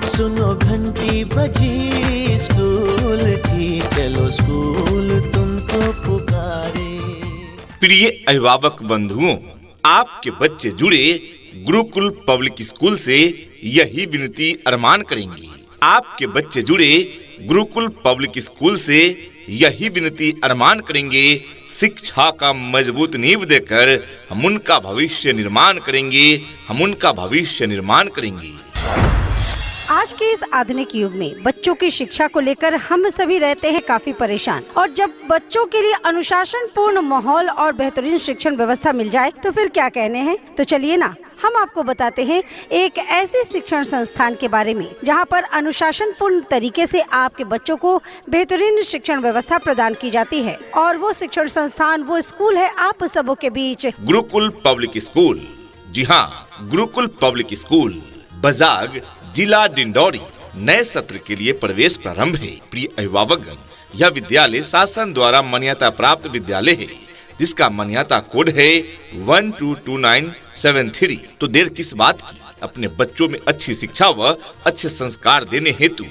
सुनो घंटी बजी स्कूल की, चलो स्कूल तुमको पुकारे। प्रिय अभिभावक बंधुओं, आपके बच्चे जुड़े गुरुकुल पब्लिक स्कूल से यही विनती अरमान करेंगे। आपके बच्चे जुड़े गुरुकुल पब्लिक स्कूल से यही विनती अरमान करेंगे, शिक्षा का मजबूत नींव देकर हम उनका भविष्य निर्माण करेंगे, हम उनका भविष्य निर्माण करेंगे। आज के इस आधुनिक युग में बच्चों की शिक्षा को लेकर हम सभी रहते हैं काफी परेशान, और जब बच्चों के लिए अनुशासन पूर्ण माहौल और बेहतरीन शिक्षण व्यवस्था मिल जाए तो फिर क्या कहने हैं। तो चलिए ना, हम आपको बताते हैं एक ऐसे शिक्षण संस्थान के बारे में जहां पर अनुशासन पूर्ण तरीके से आपके बच्चों को बेहतरीन शिक्षण व्यवस्था प्रदान की जाती है। और वो शिक्षण संस्थान, वो स्कूल है आप सबों के बीच गुरुकुल पब्लिक स्कूल। जी हाँ, गुरुकुल पब्लिक स्कूल बजाग, जिला डिंडौरी। नए सत्र के लिए प्रवेश प्रारंभ है। प्रिय अभिभावकगण, यह विद्यालय शासन द्वारा मान्यता प्राप्त विद्यालय है, जिसका मान्यता कोड है 122973। तो देर किस बात की, अपने बच्चों में अच्छी शिक्षा व अच्छे संस्कार देने हेतु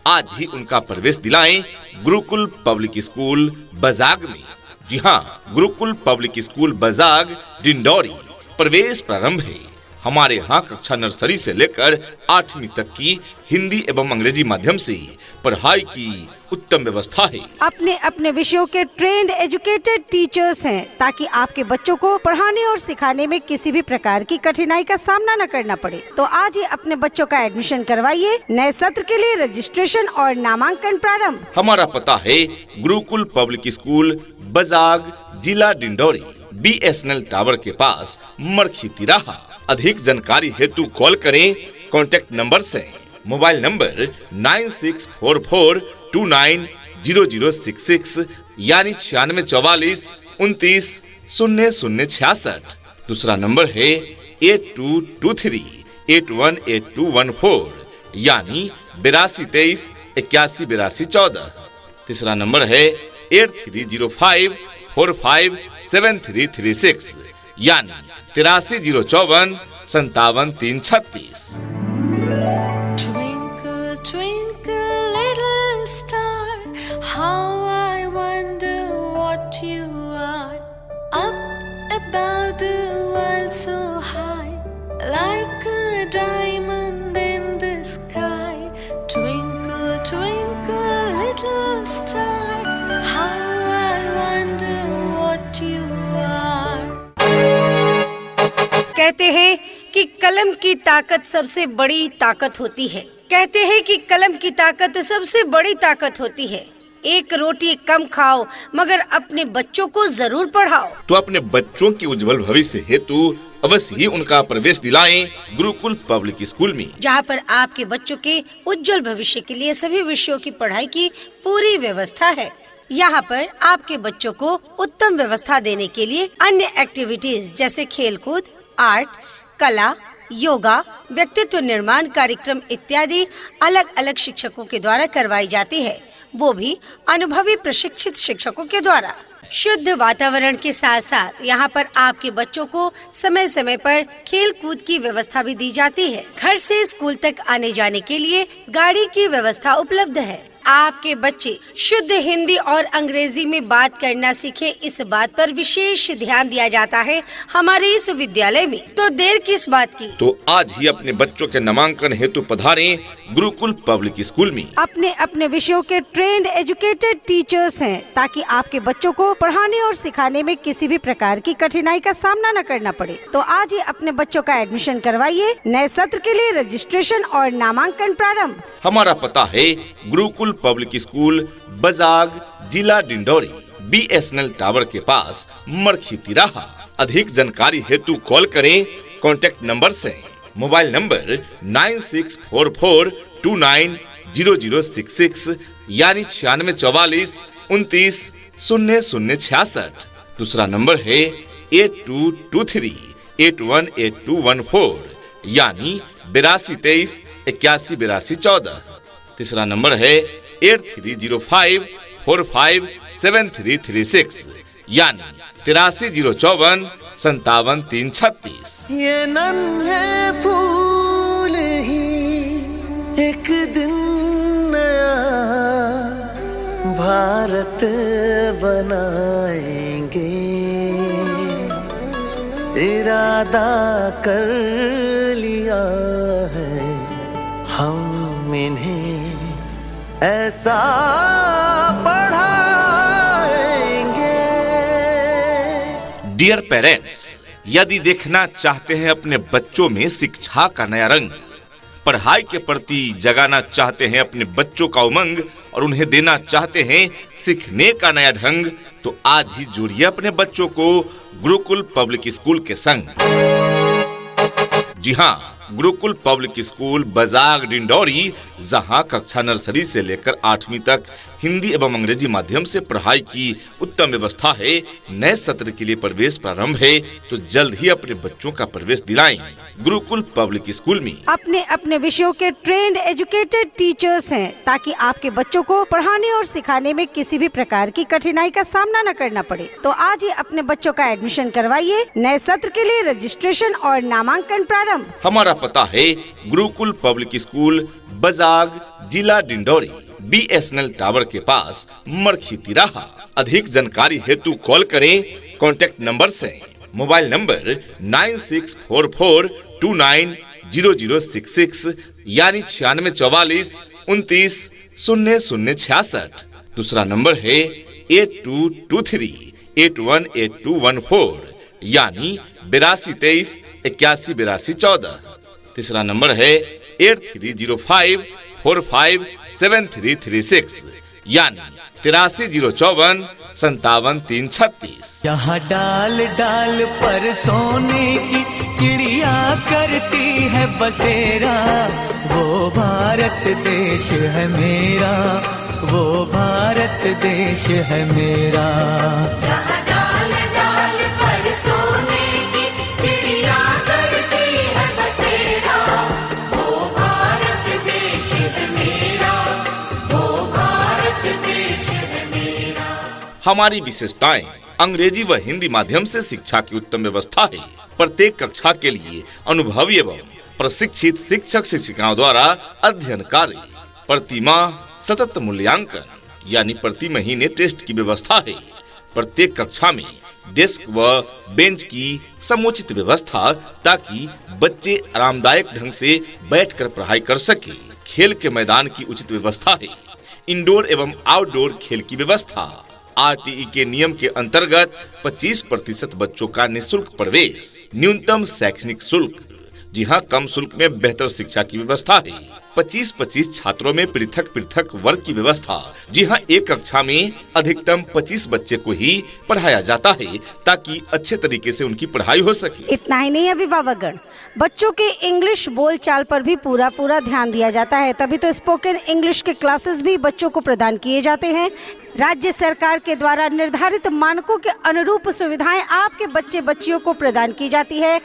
आज ही उनका प्रवेश दिलाएं गुरुकुल पब्लिक स्कूल बजाग में। जी हाँ, गुरुकुल पब्लिक स्कूल बजाग डिंडौरी। प्रवेश प्रारंभ है। हमारे यहाँ कक्षा नर्सरी से लेकर 8वीं तक की हिंदी एवं अंग्रेजी माध्यम से पढ़ाई की उत्तम व्यवस्था है। अपने अपने विषयों के ट्रेंड एजुकेटेड टीचर्स हैं, ताकि आपके बच्चों को पढ़ाने और सिखाने में किसी भी प्रकार की कठिनाई का सामना न करना पड़े। तो आज ही अपने बच्चों का एडमिशन करवाइए। नए सत्र के लिए रजिस्ट्रेशन और नामांकन प्रारंभ। हमारा पता है गुरुकुल पब्लिक स्कूल बजाग, जिला डिंडौरी, BSNL टावर के पास, मरखी तिराहा। अधिक जानकारी हेतु कॉल करें। कॉन्टैक्ट नंबर से मोबाइल नंबर 9644290066 यानी 9644 29 0066। दूसरा नंबर है 8223818214 यानी 8223 818214। तीसरा नंबर है 8305457336 यानी 8304 57 336। Twinkle, twinkle, little star, how I wonder what you are. Up above the world so high, like a diamond in the sky. Twinkle, twinkle, little star, how I wonder what you are. कहते हैं कि कलम की ताकत सबसे बड़ी ताकत होती है। कहते हैं कि कलम की ताकत सबसे बड़ी ताकत होती है। एक रोटी कम खाओ, मगर अपने बच्चों को जरूर पढ़ाओ। तो अपने बच्चों के उज्जवल भविष्य हेतु अवश्य ही उनका प्रवेश दिलाएं गुरुकुल पब्लिक स्कूल में, जहां पर आपके बच्चों के उज्जवल भविष्य के लिए सभी विषयों की पढ़ाई की पूरी व्यवस्था है। यहाँ पर आपके बच्चों को उत्तम व्यवस्था देने के लिए अन्य एक्टिविटीज जैसे खेलकूद, आर्ट, कला, योगा, व्यक्तित्व निर्माण कार्यक्रम इत्यादि अलग अलग शिक्षकों के द्वारा करवाई जाती है, वो भी अनुभवी प्रशिक्षित शिक्षकों के द्वारा। शुद्ध वातावरण के साथ साथ यहाँ पर आपके बच्चों को समय समय पर खेल कूद की व्यवस्था भी दी जाती है। घर से स्कूल तक आने जाने के लिए गाड़ी की व्यवस्था उपलब्ध है। आपके बच्चे शुद्ध हिंदी और अंग्रेजी में बात करना सीखे, इस बात पर विशेष ध्यान दिया जाता है हमारे इस विद्यालय में। तो देर किस बात की, तो आज ही अपने बच्चों के नामांकन हेतु पधारें गुरुकुल पब्लिक स्कूल में। अपने अपने विषयों के ट्रेंड एजुकेटेड टीचर्स हैं, ताकि आपके बच्चों को पढ़ाने और सिखाने में किसी भी प्रकार की कठिनाई का सामना न करना पड़े। तो आज ही अपने बच्चों का एडमिशन करवाइए। नए सत्र के लिए रजिस्ट्रेशन और नामांकन प्रारंभ। हमारा पता है गुरुकुल पब्लिक स्कूल बजाग, जिला डिंडौरी, BSNL टावर के पास, मरखी तिराहा। अधिक जानकारी हेतु कॉल करें। कॉन्टैक्ट नंबर से मोबाइल नंबर 9644290066 यानी 9644 29 0066। दूसरा नंबर है 8223818214 यानी 8223 818214। तीसरा नंबर है 8305457336 यानी 8304575336। ये नन्हे फूल ही एक दिन नया भारत बनाएंगे, इरादा कर लिया है हम इन्हें ऐसा पढ़ाएंगे। डियर पेरेंट्स, यदि देखना चाहते हैं अपने बच्चों में शिक्षा का नया रंग, पढ़ाई के प्रति जगाना चाहते हैं अपने बच्चों का उमंग और उन्हें देना चाहते हैं सीखने का नया ढंग, तो आज ही जुड़िए अपने बच्चों को गुरुकुल पब्लिक स्कूल के संग। जी हाँ, गुरुकुल पब्लिक स्कूल बजाग डिंडौरी, जहां कक्षा नर्सरी से लेकर 8वीं तक हिंदी एवं अंग्रेजी माध्यम से पढ़ाई की उत्तम व्यवस्था है। नए सत्र के लिए प्रवेश प्रारंभ है, तो जल्द ही अपने बच्चों का प्रवेश दिलाएं गुरुकुल पब्लिक स्कूल में। अपने अपने विषयों के ट्रेंड एजुकेटेड टीचर्स हैं, ताकि आपके बच्चों को पढ़ाने और सिखाने में किसी भी प्रकार की कठिनाई का सामना न करना पड़े। तो आज ही अपने बच्चों का एडमिशन करवाइए। नए सत्र के लिए रजिस्ट्रेशन और नामांकन प्रारंभ। हमारा पता है गुरुकुल पब्लिक स्कूल बजाग, जिला डिंडौरी, BSNL टावर के पास, मरखी तिराहा। अधिक जानकारी हेतु कॉल करें। कॉन्टैक्ट नंबर से मोबाइल नंबर 9644290066 यानी 9644290066। दूसरा नंबर है 8223818214 यानी 8223818214। तीसरा नंबर है 8305457336 यानी 8304575336। यहाँ डाल डाल पर सोने की चिड़िया करती है बसेरा, वो भारत देश है मेरा, वो भारत देश है मेरा। जहाँ डाल डाल पर सोने की चिड़िया करती है बसेरा, वो भारत देश है मेरा, वो भारत देश है मेरा। हमारी विशेषताएं अंग्रेजी व हिंदी माध्यम से शिक्षा की उत्तम व्यवस्था है। प्रत्येक कक्षा के लिए अनुभवी एवं प्रशिक्षित शिक्षक शिक्षिकाओं द्वारा अध्ययन कार्य, प्रति माह सतत मूल्यांकन यानी प्रति महीने टेस्ट की व्यवस्था है। प्रत्येक कक्षा में डेस्क व बेंच की समुचित व्यवस्था, ताकि बच्चे आरामदायक ढंग से बैठकर पढ़ाई कर सके। खेल के मैदान की उचित व्यवस्था है। इंडोर एवं आउटडोर खेल की व्यवस्था। RTE के नियम के अंतर्गत 25% बच्चों का निःशुल्क प्रवेश। न्यूनतम शैक्षणिक शुल्क। जी हाँ, कम शुल्क में बेहतर शिक्षा की व्यवस्था है। 25-25 छात्रों में पृथक पृथक वर्ग की व्यवस्था। जी हाँ, एक कक्षा में अधिकतम 25 बच्चे को ही पढ़ाया जाता है, ताकि अच्छे तरीके से उनकी पढ़ाई हो सके। इतना ही नहीं, अभिभावकगण, बच्चों के इंग्लिश बोलचाल पर भी पूरा ध्यान दिया जाता है। तभी तो स्पोकन इंग्लिश के क्लासेस भी बच्चों को प्रदान किए जाते हैं। राज्य सरकार के द्वारा निर्धारित मानकों के अनुरूप सुविधाएं आपके बच्चे बच्चियों को प्रदान की जाती है।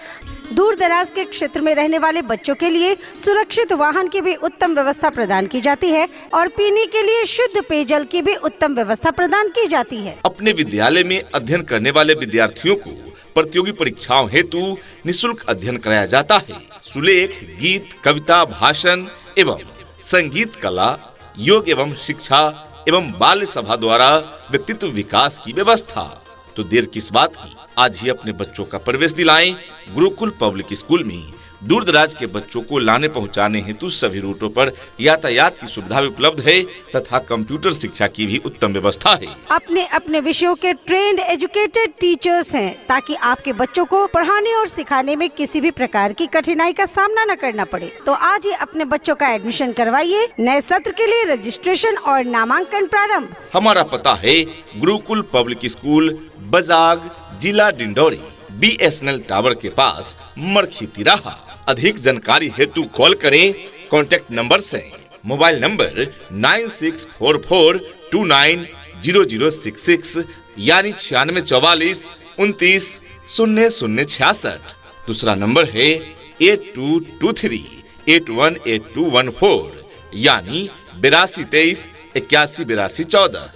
दूर दराज के क्षेत्र में रहने वाले बच्चों के लिए सुरक्षित वाहन की भी उत्तम व्यवस्था प्रदान की जाती है और पीने के लिए शुद्ध पेयजल की भी उत्तम व्यवस्था प्रदान की जाती है। अपने विद्यालय में अध्ययन करने वाले विद्यार्थियों को प्रतियोगी परीक्षाओं हेतु निःशुल्क अध्ययन कराया जाता है। सुलेख, गीत, कविता, भाषण एवं संगीत कला, योग एवं शिक्षा एवं बाल सभा द्वारा व्यक्तित्व विकास की व्यवस्था। तो देर किस बात की, आज ही अपने बच्चों का प्रवेश दिलाएं गुरुकुल पब्लिक स्कूल में। दूर दराज के बच्चों को लाने पहुंचाने हेतु सभी रूटों पर यातायात की सुविधा भी उपलब्ध है तथा कंप्यूटर शिक्षा की भी उत्तम व्यवस्था है। अपने अपने विषयों के ट्रेंड एजुकेटेड टीचर्स हैं, ताकि आपके बच्चों को पढ़ाने और सिखाने में किसी भी प्रकार की कठिनाई का सामना न करना पड़े। तो आज ही अपने बच्चों का एडमिशन करवाइए। नए सत्र के लिए रजिस्ट्रेशन और नामांकन प्रारंभ। हमारा पता है गुरुकुल पब्लिक स्कूल बजाग, जिला डिंडौरी, BSNL टावर के पास, मरखी तिराहा। अधिक जानकारी हेतु कॉल करें। कॉन्टैक्ट नंबर से मोबाइल नंबर 9644290066 यानी 9644290066। दूसरा नंबर है 8223818214 यानी 8223818214।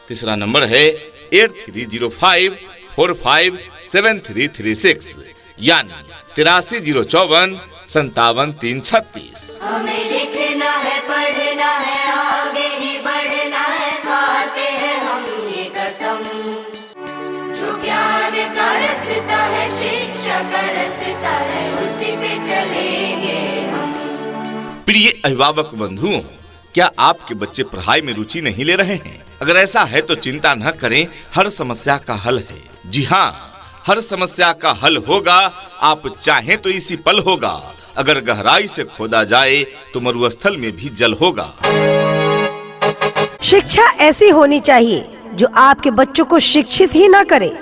तीसरा नंबर है 8305457336 यानी 8304575336। हमें लिखना है, पढ़ना है, आगे ही बढ़ना है, खाते हैं हम ये कसम। जो ज्ञान का रास्ता है, शिक्षा का रास्ता है, उसी पे चलेंगे हम। प्रिय अभिभावक बंधुओं, क्या आपके बच्चे पढ़ाई में रुचि नहीं ले रहे हैं? अगर ऐसा है तो चिंता न करें, हर समस्या का हल है। जी हाँ, हर समस्या का हल होगा। आप चाहें तो इसी पल होगा। अगर गहराई से खोदा जाए तो मरुस्थल में भी जल होगा। शिक्षा ऐसी होनी चाहिए जो आपके बच्चों को शिक्षित ही न करे,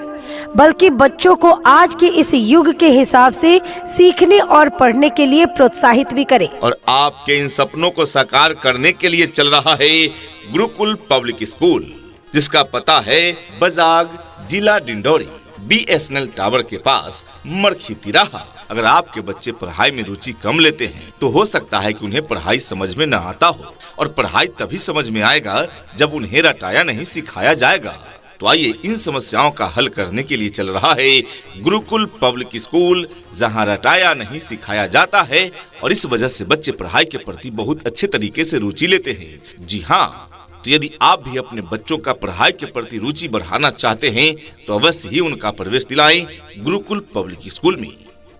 बल्कि बच्चों को आज के इस युग के हिसाब से सीखने और पढ़ने के लिए प्रोत्साहित भी करे। और आपके इन सपनों को साकार करने के लिए चल रहा है गुरुकुल पब्लिक स्कूल, जिसका पता है बजाग, जिला डिंडोरी, BSNL टावर के पास, मरखी तिराहा। अगर आपके बच्चे पढ़ाई में रुचि कम लेते हैं तो हो सकता है कि उन्हें पढ़ाई समझ में न आता हो, और पढ़ाई तभी समझ में आएगा जब उन्हें रटाया नहीं सिखाया जाएगा। तो आइए इन समस्याओं का हल करने के लिए चल रहा है गुरुकुल पब्लिक स्कूल, जहां रटाया नहीं सिखाया जाता है और इस वजह से बच्चे पढ़ाई के प्रति बहुत अच्छे तरीके से रुचि लेते हैं। जी हाँ, तो यदि आप भी अपने बच्चों का पढ़ाई के प्रति रुचि बढ़ाना चाहते हैं तो अवश्य ही उनका प्रवेश दिलाएं गुरुकुल पब्लिक स्कूल में।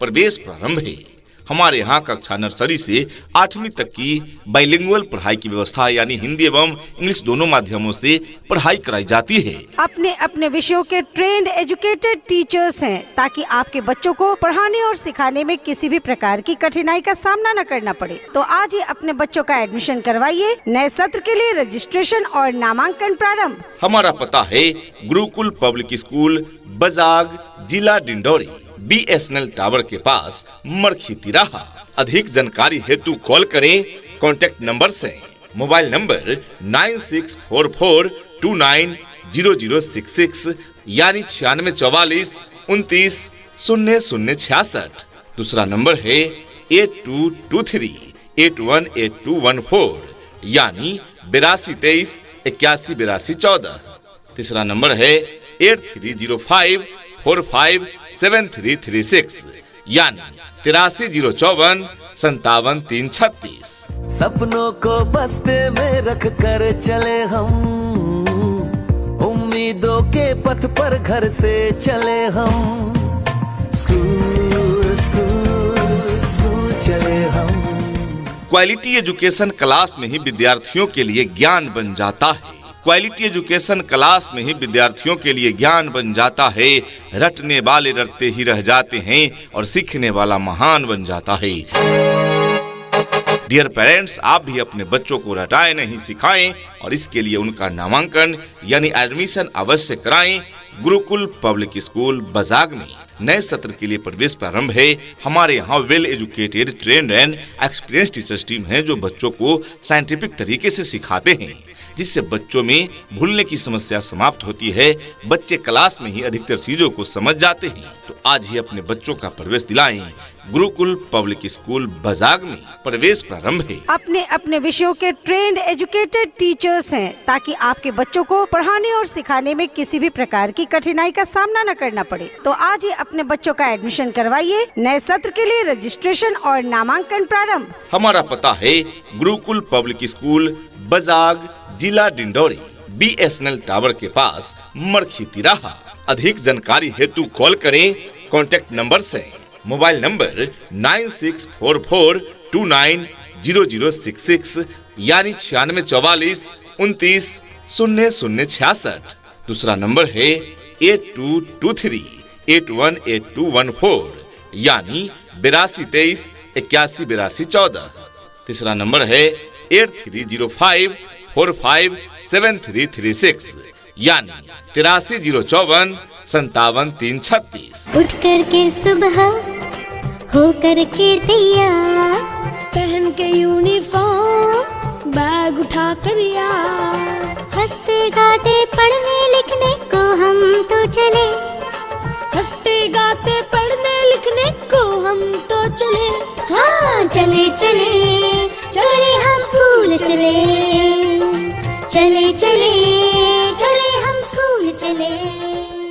प्रवेश प्रारंभ है। हमारे यहाँ कक्षा नर्सरी से 8वीं तक की बाइलिंगुअल पढ़ाई की व्यवस्था, यानी हिंदी एवं इंग्लिश दोनों माध्यमों से पढ़ाई कराई जाती है। अपने अपने विषयों के ट्रेंड एजुकेटेड टीचर्स हैं, ताकि आपके बच्चों को पढ़ाने और सिखाने में किसी भी प्रकार की कठिनाई का सामना न करना पड़े। तो आज ही अपने बच्चों का एडमिशन करवाइए। नए सत्र के लिए रजिस्ट्रेशन और नामांकन प्रारंभ। हमारा पता है गुरुकुल पब्लिक स्कूल, बजाग, जिला डिंडोरी, BSNL टावर के पास, मरखी तिराहा। अधिक जानकारी हेतु कॉल करें। कॉन्टैक्ट नंबर से मोबाइल नंबर 9644290066 यानी 9644290066। दूसरा नंबर है 8223818214 यानी 8223818214। तीसरा नंबर है 8305457336 यानी 8304575336। सपनों को बस्ते में रख कर चले हम, उम्मीदों के पथ पर घर से चले हम। स्कूल स्कूल स्कूल चले हम। क्वालिटी एजुकेशन क्लास में ही विद्यार्थियों के लिए ज्ञान बन जाता है। क्वालिटी एजुकेशन क्लास में ही विद्यार्थियों के लिए ज्ञान बन जाता है। रटने वाले रटते ही रह जाते हैं और सीखने वाला महान बन जाता है। डियर पेरेंट्स, आप भी अपने बच्चों को रटाएं नहीं सिखाएं, और इसके लिए उनका नामांकन यानी एडमिशन अवश्य कराएं। गुरुकुल पब्लिक स्कूल बजाग में नए सत्र के लिए प्रवेश प्रारंभ है। हमारे यहाँ well educated, trend and experience teachers team है, जो बच्चों को साइंटिफिक तरीके से सिखाते हैं, जिससे बच्चों में भूलने की समस्या समाप्त होती है। बच्चे क्लास में ही अधिकतर चीजों को समझ जाते हैं। तो आज ही अपने बच्चों का प्रवेश दिलाएं। गुरुकुल पब्लिक स्कूल बजाग में प्रवेश प्रारंभ है। अपने अपने विषयों के ट्रेंड एजुकेटेड टीचर्स हैं, ताकि आपके बच्चों को पढ़ाने और सिखाने में किसी भी प्रकार की कठिनाई का सामना न करना पड़े। तो आज ही अपने बच्चों का एडमिशन करवाइए। नए सत्र के लिए रजिस्ट्रेशन और नामांकन प्रारंभ। हमारा पता है गुरुकुल पब्लिक स्कूल, बजाग, जिला डिंडोरी, BSNL टावर के पास, मरखी तिराहा। अधिक जानकारी हेतु कॉल करें। कॉन्टैक्ट नंबर से मोबाइल नंबर 9644290066 यानी 9644290066। दूसरा नंबर है 8223818214 यानी 8223818214। तीसरा नंबर है 8305457336 यानी 8304575336। उठ करके सुबह हो करके तैयार, पहन के यूनिफॉर्म, बैग उठा कर यार, हंसते गाते पढ़ने लिखने को हम तो चले, हंसते गाते पढ़ने लिखने को हम तो चले। हाँ चले चले चले हम स्कूल चले, चले चले चले हम स्कूल चले।